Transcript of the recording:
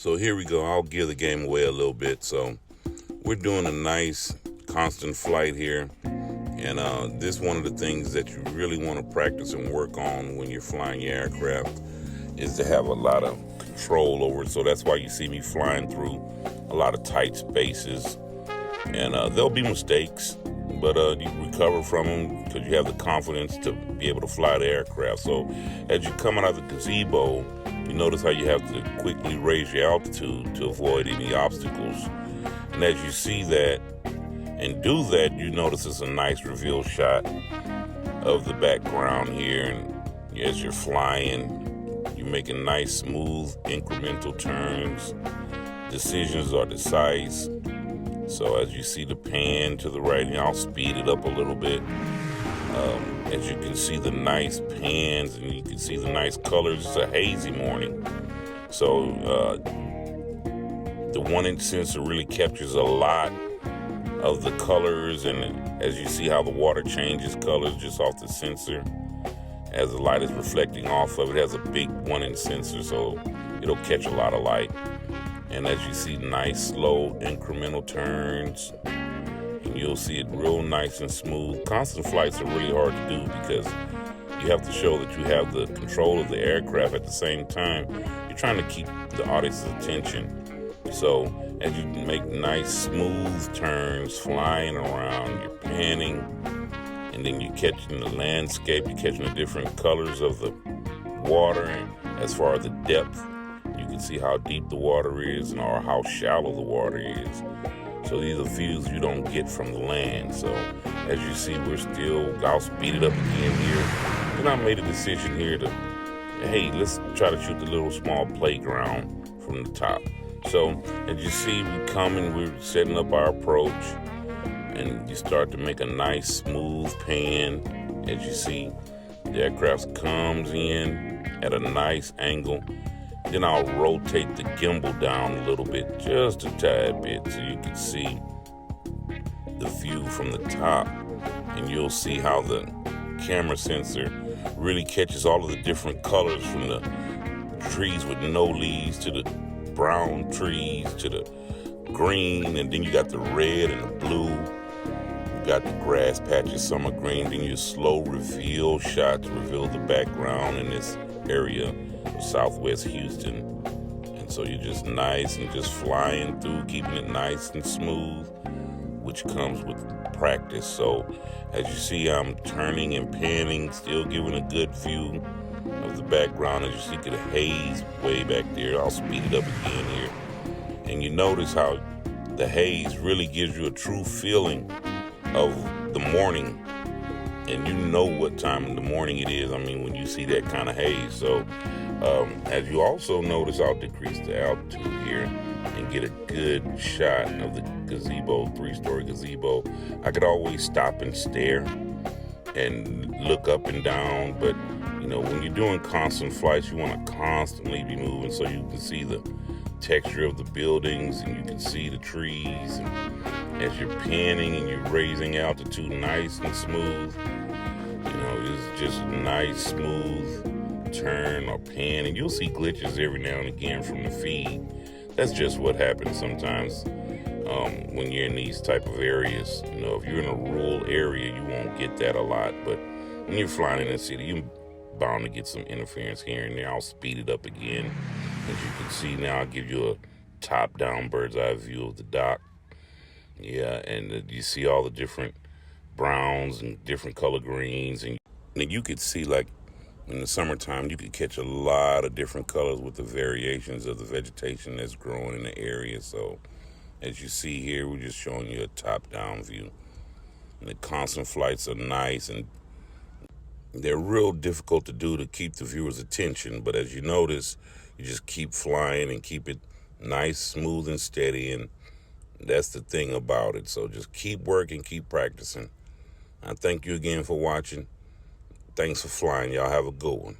So here we go. I'll give the game away a little bit. So we're doing a nice constant flight here. And this is one of the things that you really want to practice and work on when you're flying your aircraft is to have a lot of control over it. So that's why you see me flying through a lot of tight spaces. And there'll be mistakes, but you recover from them because you have the confidence to be able to fly the aircraft. So as you're coming out of the gazebo, you notice how you have to quickly raise your altitude to avoid any obstacles. And as you see that and do that, you notice it's a nice reveal shot of the background here. And as you're flying, you're making nice, smooth, incremental turns. Decisions are decisive. So as you see the pan to the right, and I'll speed it up a little bit. As you can see the nice pans and you can see the nice colors. It's a hazy morning. So the 1-inch sensor really captures a lot of the colors. And as you see how the water changes colors just off the sensor, as the light is reflecting off of it, has a big 1-inch sensor, so it'll catch a lot of light. And as you see, nice, slow, incremental turns. And you'll see it real nice and smooth. Constant flights are really hard to do because you have to show that you have the control of the aircraft at the same time. You're trying to keep the audience's attention. So as you make nice, smooth turns, flying around, you're panning, and then you're catching the landscape, you're catching the different colors of the water, and as far as the depth, you can see how deep the water is or how shallow the water is. So these are views you don't get from the land. So as you see, I'll speed it up again here. Then I made a decision here to, hey, let's try to shoot the little small playground from the top. So as you see, we're setting up our approach, and you start to make a nice smooth pan. As you see, the aircraft comes in at a nice angle. Then I'll rotate the gimbal down a little bit, just a tad bit, so you can see the view from the top. And you'll see how the camera sensor really catches all of the different colors, from the trees with no leaves to the brown trees to the green, and then you got the red and the blue. You got the grass patches, summer green. Then your slow reveal shot to reveal the background in this area, Southwest Houston. And so you're just nice and just flying through, keeping it nice and smooth, which comes with practice. So as you see, I'm turning and panning, still giving a good view of the background. As you see the haze way back there, I'll speed it up again here. And you notice how the haze really gives you a true feeling of the morning, and you know what time in the morning it is. I mean, when you see that kind of haze. So as you also notice, I'll decrease the altitude here and get a good shot of the gazebo, 3-story gazebo. I could always stop and stare and look up and down, but when you're doing constant flights, you want to constantly be moving so you can see the texture of the buildings and you can see the trees. And as you're panning and you're raising altitude nice and smooth, it's just a nice, smooth turn or pan. And you'll see glitches every now and again from the feed. That's just what happens sometimes when you're in these type of areas. If you're in a rural area, you won't get that a lot. But when you're flying in the city, you're bound to get some interference here and there. I'll speed it up again. As you can see now, I'll give you a top-down bird's-eye view of the dock. Yeah, and you see all the different browns and different color greens. And you could see, like, in the summertime, you could catch a lot of different colors with the variations of the vegetation that's growing in the area. So as you see here, we're just showing you a top-down view. And the constant flights are nice, and they're real difficult to do to keep the viewer's attention. But as you notice, you just keep flying and keep it nice, smooth, and steady. And that's the thing about it. So just keep working, keep practicing. I thank you again for watching. Thanks for flying. Y'all have a good one.